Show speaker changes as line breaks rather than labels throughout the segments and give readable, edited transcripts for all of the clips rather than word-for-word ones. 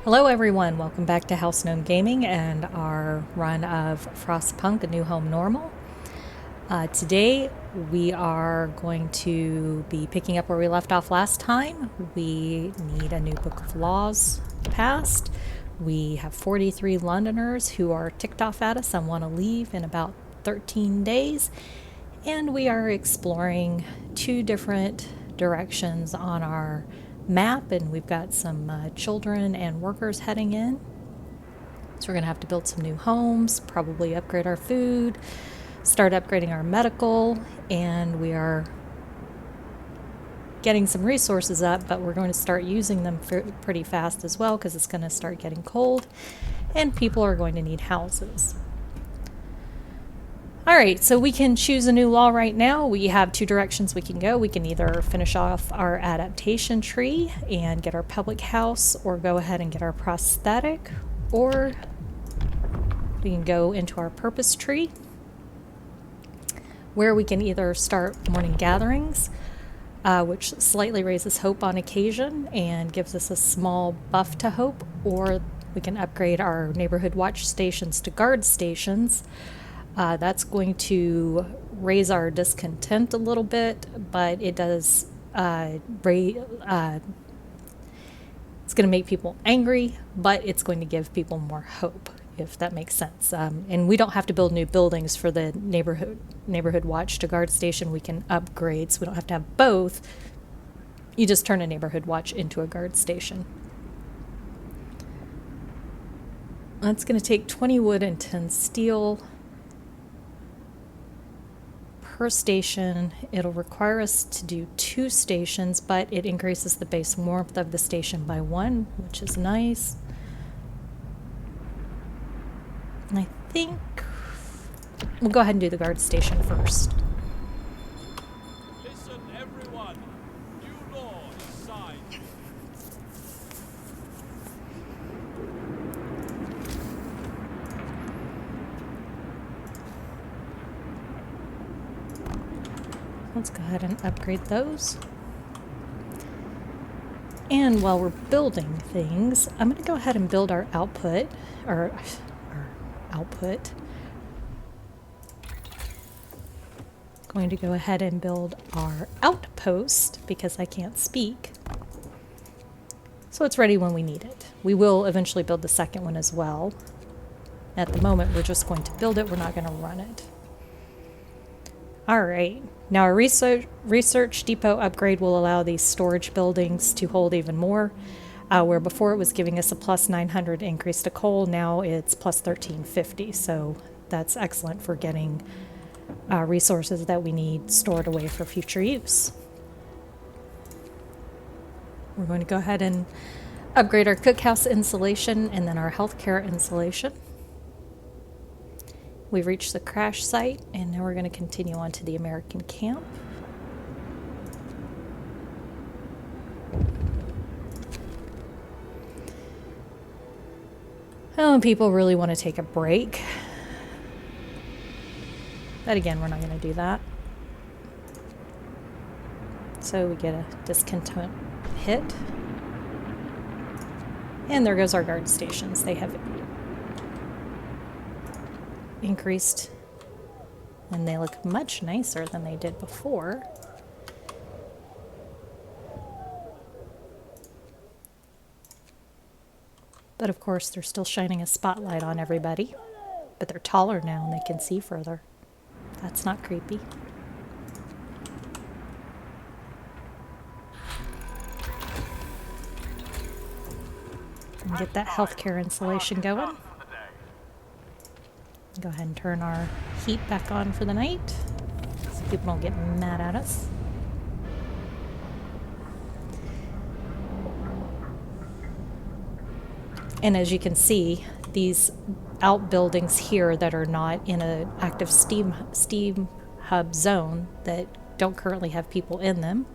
Hello everyone, welcome back to House Gnome Gaming and our run of Frostpunk, A New Home Normal. Today we are going to be picking up where we left off last time. We need a new book of laws passed. We have 43 Londoners who are ticked off at us and want to leave in about 13 days. And we are exploring two different directions on our map, and we've got some children and workers heading in. So we're going to have to build some new homes, probably upgrade our food, start upgrading our medical, and we are getting some resources up, but we're going to start using them pretty fast as well because it's going to start getting cold and people are going to need houses. Alright, so we can choose a new law right now. We have two directions we can go. We can either finish off our adaptation tree and get our public house, or go ahead and get our prosthetic, or we can go into our purpose tree, where we can either start morning gatherings, which slightly raises hope on occasion and gives us a small buff to hope, or we can upgrade our neighborhood watch stations to guard stations. That's going to raise our discontent a little bit, but it does it's going to make people angry, but it's going to give people more hope, if that makes sense. And we don't have to build new buildings for the neighborhood watch to guard station. We can upgrade, so we don't have to have both. You just turn a neighborhood watch into a guard station. That's going to take 20 wood and 10 steel per station. It'll require us to do 2 stations, but it increases the base warmth of the station by 1, which is nice. And I think we'll go ahead and do the guard station first.
Listen, everyone. New law is signed.
Let's go ahead and upgrade those. And while we're building things, I'm going to go ahead and build our output, or our output. Going to go ahead and build our outpost because I can't speak. So it's ready when we need it. We will eventually build the second one as well. At the moment, we're just going to build it. We're not going to run it. Alright, now our research depot upgrade will allow these storage buildings to hold even more. Where before it was giving us a plus 900 increase to coal, now it's plus 1350. So that's excellent for getting resources that we need stored away for future use. We're going to go ahead and upgrade our cookhouse insulation and then our healthcare insulation. We've reached the crash site, and now we're going to continue on to the American camp. Oh, and people really want to take a break. But again, we're not going to do that. So we get a discontent hit. And there goes our guard stations. They have increased, and they look much nicer than they did before. But of course, they're still shining a spotlight on everybody. But they're taller now and they can see further. That's not creepy. And get that healthcare insulation going. Go ahead and turn our heat back on for the night so people don't get mad at us. And as you can see, these outbuildings here that are not in an active steam hub zone, that don't currently have people in them.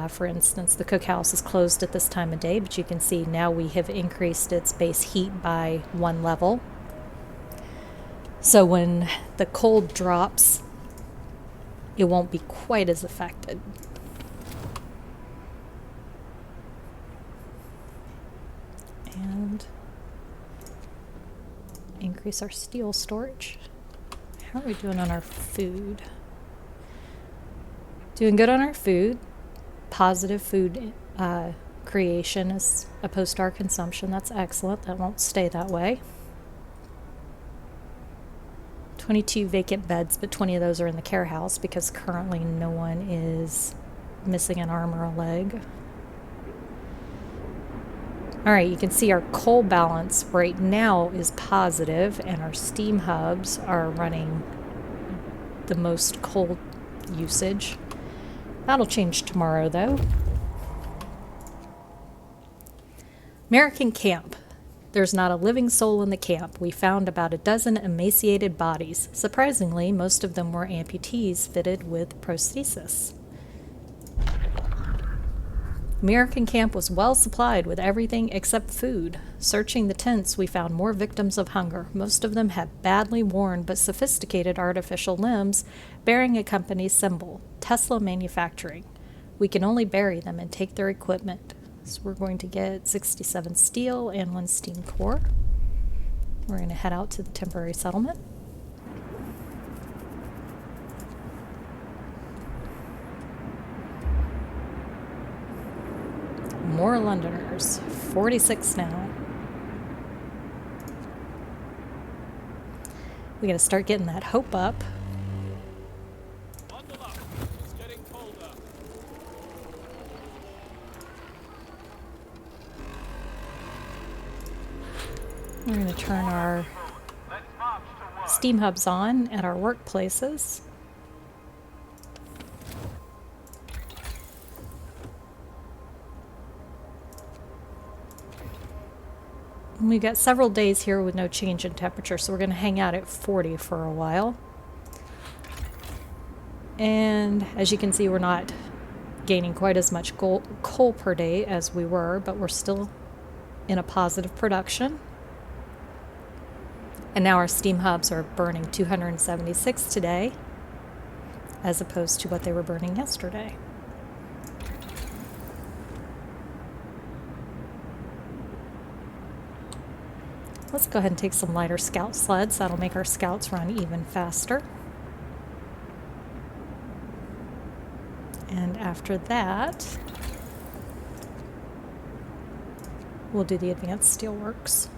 For instance, the cookhouse is closed at this time of day, but you can see now we have increased its base heat by 1 level. So when the cold drops, it won't be quite as affected. and increase our steel storage. How are we doing on our food? Doing good on our food. Positive food creation as opposed to our consumption. That's excellent. That won't stay that way. 22 vacant beds, but 20 of those are in the care house because currently no one is missing an arm or a leg. All right, you can see our coal balance right now is positive, and our steam hubs are running the most coal usage. That'll change tomorrow, though. American camp. There's not a living soul in the camp. We found about a dozen emaciated bodies. Surprisingly, most of them were amputees fitted with prosthesis. American camp was well supplied with everything except food. Searching the tents, we found more victims of hunger. Most of them had badly worn but sophisticated artificial limbs bearing a company's symbol, Tesla Manufacturing. We can only bury them and take their equipment. So we're going to get 67 steel and 1 steam core. We're going to head out to the temporary settlement. More Londoners, 46 now. We gotta start getting that hope up.
Bundle up. It's getting colder.
We're gonna turn our steam hubs on at our workplaces. We've got several days here with no change in temperature, so we're going to hang out at 40 for a while. And as you can see, we're not gaining quite as much coal per day as we were, but we're still in a positive production. And now our steam hubs are burning 276 today, as opposed to what they were burning yesterday. Let's go ahead and take some lighter scout sleds. That'll make our scouts run even faster. And after that, we'll do the advanced steelworks.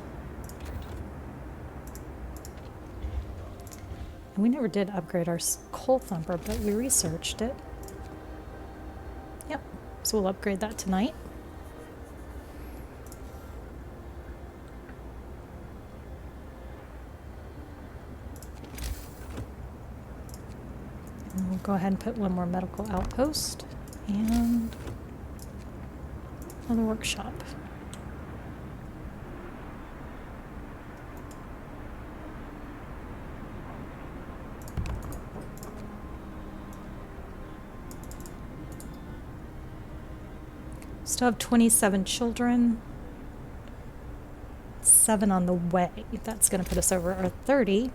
And we never did upgrade our coal thumper, but we researched it. Yep, so we'll upgrade that tonight. We'll go ahead and put one more medical outpost and another workshop. Still have 27 children, 7 on the way. That's going to put us over our 30.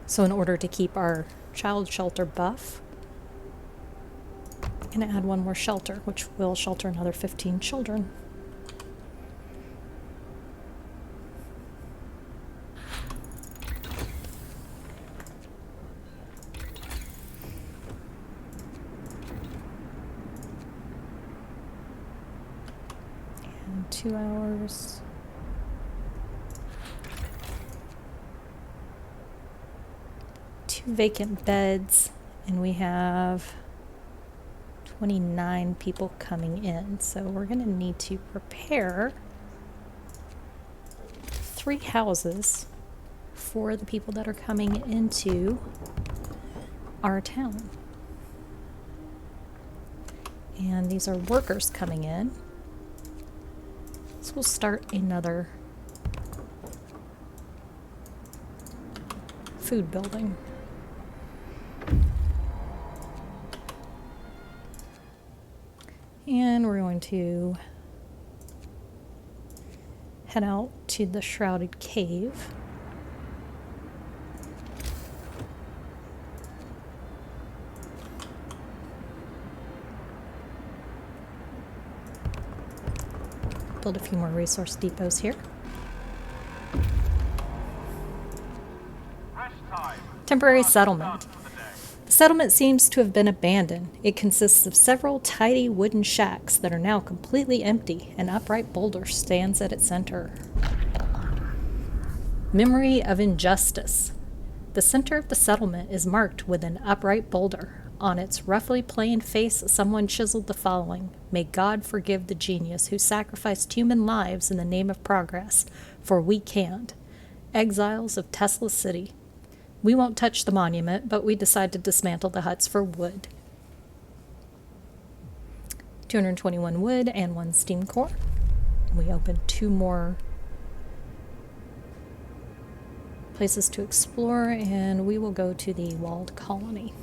So in order to keep our child shelter buff, I'm going to add one more shelter, which will shelter another 15 children. And 2 hours. Vacant beds, and we have 29 people coming in, so we're going to need to prepare 3 houses for the people that are coming into our town. And these are workers coming in, so we'll start another food building. And we're going to head out to the Shrouded Cave. Build a few more resource depots here. Temporary settlement. The settlement seems to have been abandoned. It consists of several tidy wooden shacks that are now completely empty. An upright boulder stands at its center. Memory of injustice. The center of the settlement is marked with an upright boulder. On its roughly plain face, someone chiseled the following: "May God forgive the genius who sacrificed human lives in the name of progress, for we can't. Exiles of Tesla City." We won't touch the monument, but we decide to dismantle the huts for wood. 221 wood and 1 steam core. We open 2 more places to explore, and we will go to the walled colony.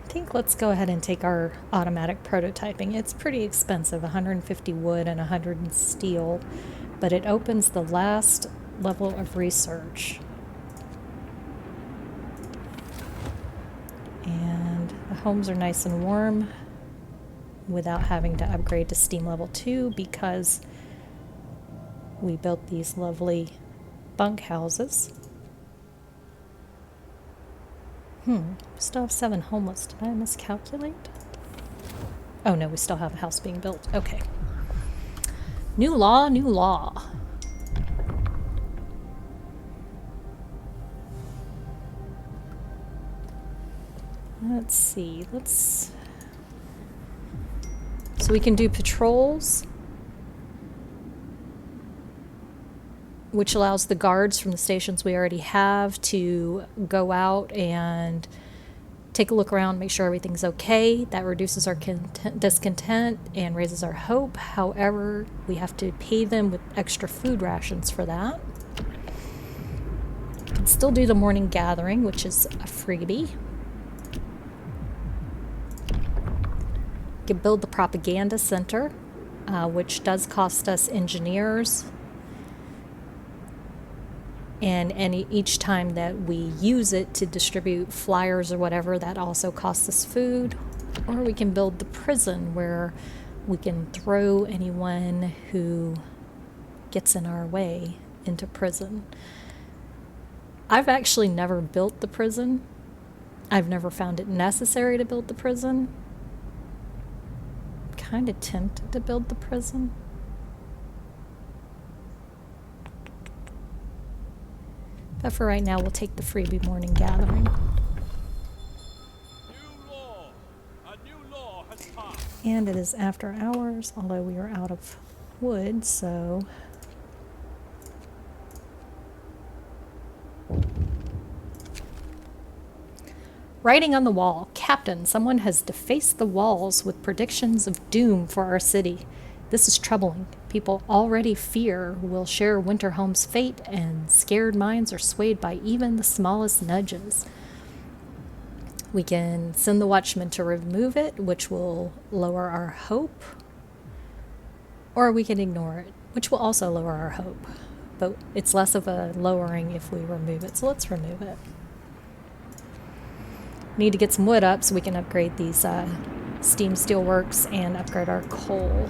I think let's go ahead and take our automatic prototyping. It's pretty expensive, 150 wood and 100 steel, but it opens the last level of research. And the homes are nice and warm without having to upgrade to steam level 2 because we built these lovely bunk houses. Still have 7 homeless. Did I miscalculate? Oh no, we still have a house being built. Okay. New law, new law. Let's see. So we can do patrols, which allows the guards from the stations we already have to go out and take a look around, make sure everything's okay. That reduces our discontent and raises our hope. However, we have to pay them with extra food rations for that. We can still do the morning gathering, which is a freebie. We can build the propaganda center, which does cost us engineers. And each time that we use it to distribute flyers or whatever, that also costs us food. Or we can build the prison where we can throw anyone who gets in our way into prison. I've actually never built the prison. I've never found it necessary to build the prison. I'm kind of tempted to build the prison. But for right now, we'll take the freebie morning gathering.
A new law has passed.
And it is after hours, although we are out of wood, so... Writing on the wall. Captain, someone has defaced the walls with predictions of doom for our city. This is troubling. People already fear we'll share Winterholm's fate, and scared minds are swayed by even the smallest nudges. We can send the watchman to remove it, which will lower our hope. Or we can ignore it, which will also lower our hope. But it's less of a lowering if we remove it, so let's remove it. Need to get some wood up so we can upgrade these steam steelworks and upgrade our coal.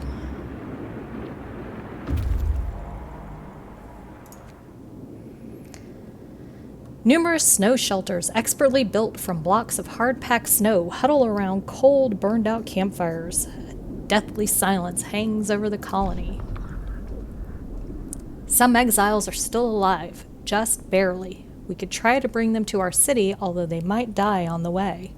Numerous snow shelters, expertly built from blocks of hard-packed snow, huddle around cold, burned-out campfires. A deathly silence hangs over the colony. Some exiles are still alive, just barely. We could try to bring them to our city, although they might die on the way.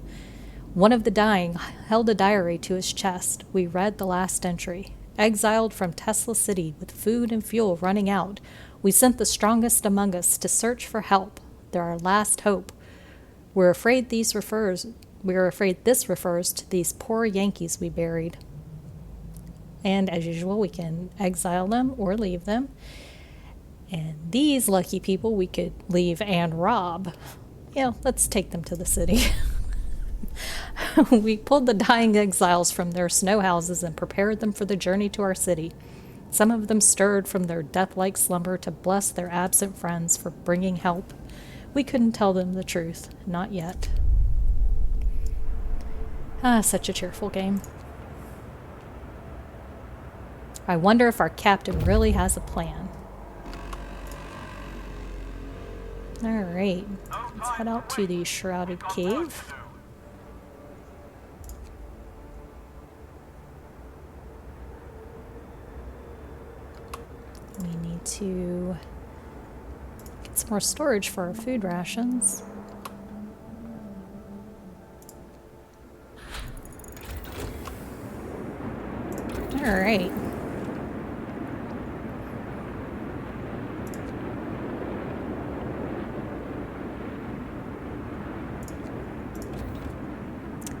One of the dying held a diary to his chest. We read the last entry. Exiled from Tesla City with food and fuel running out, we sent the strongest among us to search for help. They're our last hope. We're afraid this refers to these poor Yankees we buried. And as usual, we can exile them or leave them. And these lucky people we could leave and rob. Yeah, let's take them to the city. We pulled the dying exiles from their snow houses and prepared them for the journey to our city. Some of them stirred from their death-like slumber to bless their absent friends for bringing help. We couldn't tell them the truth. Not yet. Ah, such a cheerful game. I wonder if our captain really has a plan. Alright, let's head out to the Shrouded Cave. We need to get some more storage for our food rations. Alright.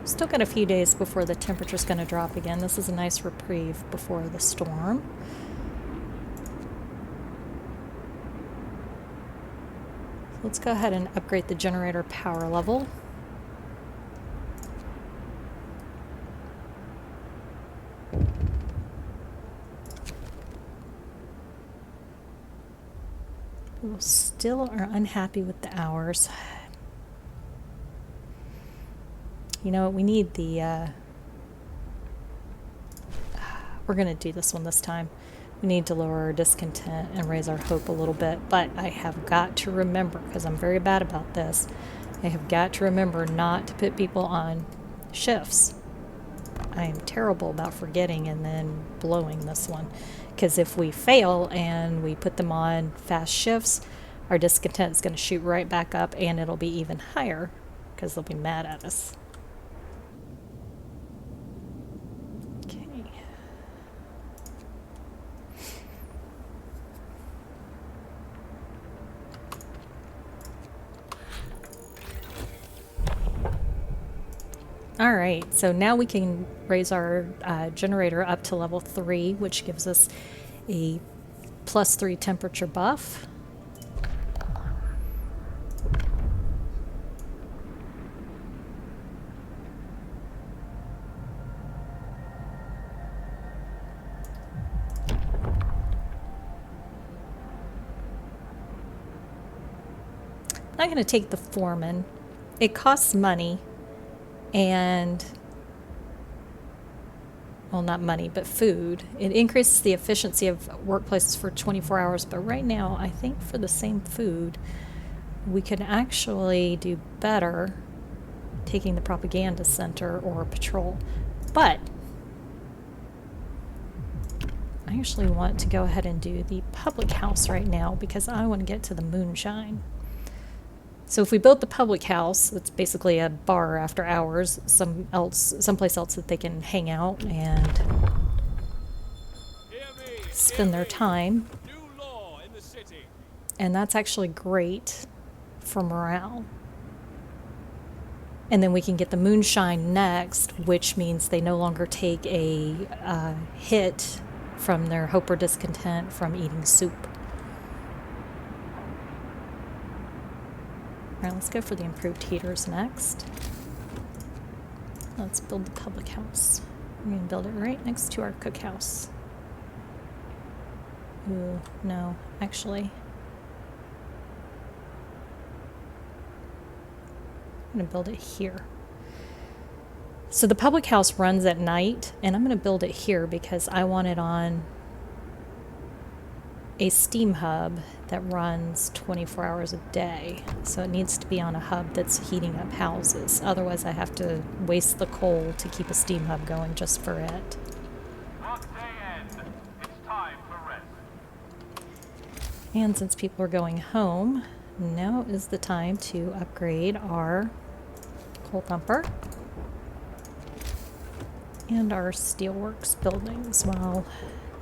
Still got a few days before the temperature's going to drop again. This is a nice reprieve before the storm. Let's go ahead and upgrade the generator power level. People still are unhappy with the hours. You know what, we need the, we're going to do this one this time. We need to lower our discontent and raise our hope a little bit, but I have got to remember, because I'm very bad about this, I have got to remember not to put people on shifts. I am terrible about forgetting and then blowing this one, because if we fail and we put them on fast shifts, our discontent is going to shoot right back up and it'll be even higher, because they'll be mad at us. Alright, so now we can raise our generator up to level 3, which gives us a +3 temperature buff. I'm going to take the foreman. It costs money. And, well, not money, but food. It increases the efficiency of workplaces for 24 hours, but right now, I think for the same food, we could actually do better taking the propaganda center or patrol. But I actually want to go ahead and do the public house right now because I want to get to the moonshine. So if we build the public house, it's basically a bar after hours, someplace else that they can hang out and spend their time.
New law in the city.
And that's actually great for morale. And then we can get the moonshine next, which means they no longer take a hit from their hope or discontent from eating soup. All right, let's go for the improved heaters next. Let's build the public house. We're going to build it right next to our cookhouse. Ooh, no, actually. I'm going to build it here. So the public house runs at night, and I'm going to build it here because I want it on a steam hub that runs 24 hours a day. So it needs to be on a hub that's heating up houses. Otherwise I have to waste the coal to keep a steam hub going just for it.
It's time for rest.
And since people are going home, now is the time to upgrade our coal thumper and our steelworks buildings while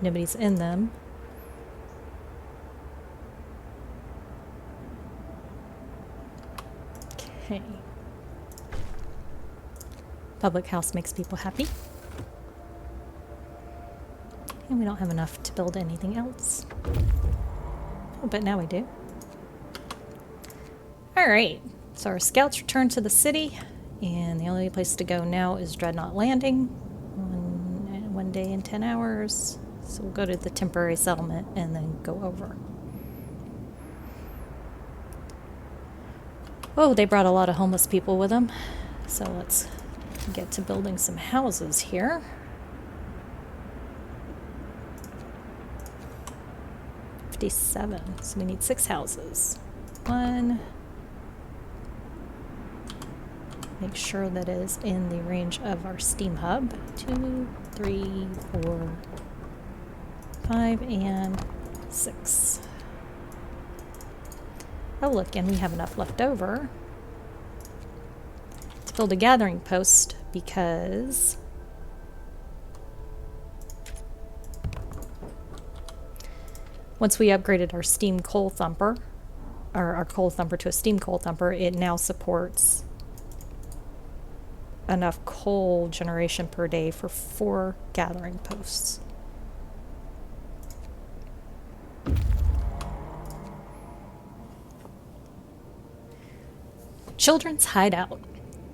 nobody's in them. Okay. Public house makes people happy. And we don't have enough to build anything else. Oh, but now we do. Alright, so our scouts return to the city, and the only place to go now is Dreadnought Landing. One day in 10 hours. So we'll go to the temporary settlement and then go over. Oh, they brought a lot of homeless people with them. So let's get to building some houses here. So we need 6 houses. 1. Make sure that is in the range of our steam hub. 2, 3, 4, 5, and 6. Oh look, and we have enough left over to build a gathering post because once we upgraded our steam coal thumper, or our coal thumper to a steam coal thumper, it now supports enough coal generation per day for 4 gathering posts. Children's Hideout.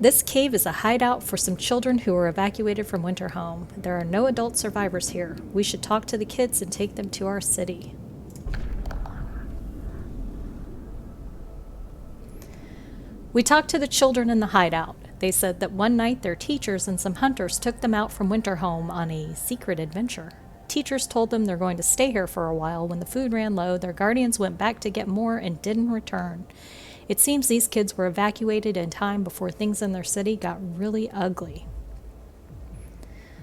This cave is a hideout for some children who were evacuated from winter home. There are no adult survivors here. We should talk to the kids and take them to our city. We talked to the children in the hideout. They said that one night their teachers and some hunters took them out from winter home on a secret adventure. Teachers told them they're going to stay here for a while. When the food ran low, their guardians went back to get more and didn't return. It seems these kids were evacuated in time before things in their city got really ugly.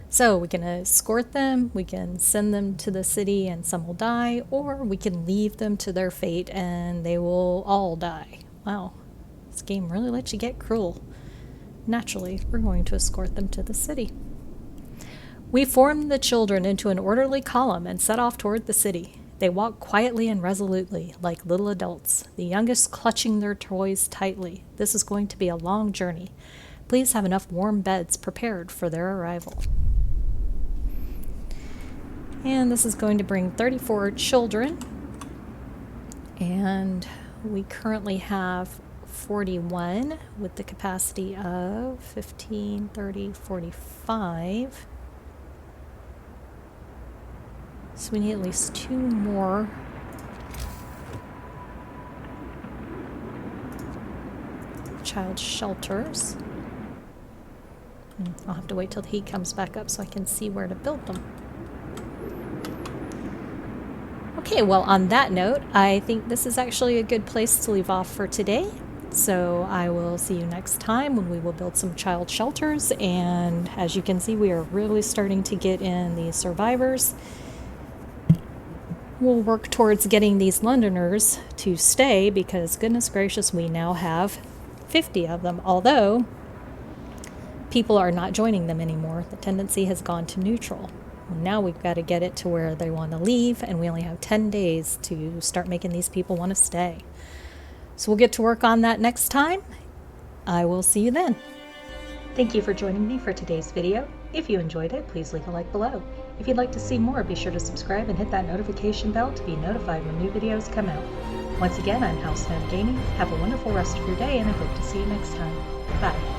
So we can escort them, we can send them to the city and some will die, or we can leave them to their fate and they will all die. Wow, this game really lets you get cruel. Naturally, we're going to escort them to the city. We formed the children into an orderly column and set off toward the city. They walked quietly and resolutely, like little adults, the youngest clutching their toys tightly. This is going to be a long journey. Please have enough warm beds prepared for their arrival. And this is going to bring 34 children. And we currently have 41 with the capacity of 15, 30, 45. So we need at least 2 more child shelters. I'll have to wait till the heat comes back up so I can see where to build them. Okay, well, on that note, I think this is actually a good place to leave off for today. So I will see you next time when we will build some child shelters. And as you can see, we are really starting to get in the survivors. We'll work towards getting these Londoners to stay because, goodness gracious, we now have 50 of them. Although people are not joining them anymore. The tendency has gone to neutral. Now we've got to get it to where they want to leave, and we only have 10 days to start making these people want to stay. So we'll get to work on that next time. I will see you then. Thank you for joining me for today's video. If you enjoyed it, please leave a like below. If you'd like to see more, be sure to subscribe and hit that notification bell to be notified when new videos come out. Once again, I'm House Gnome Gaming. Have a wonderful rest of your day, and I hope to see you next time. Bye.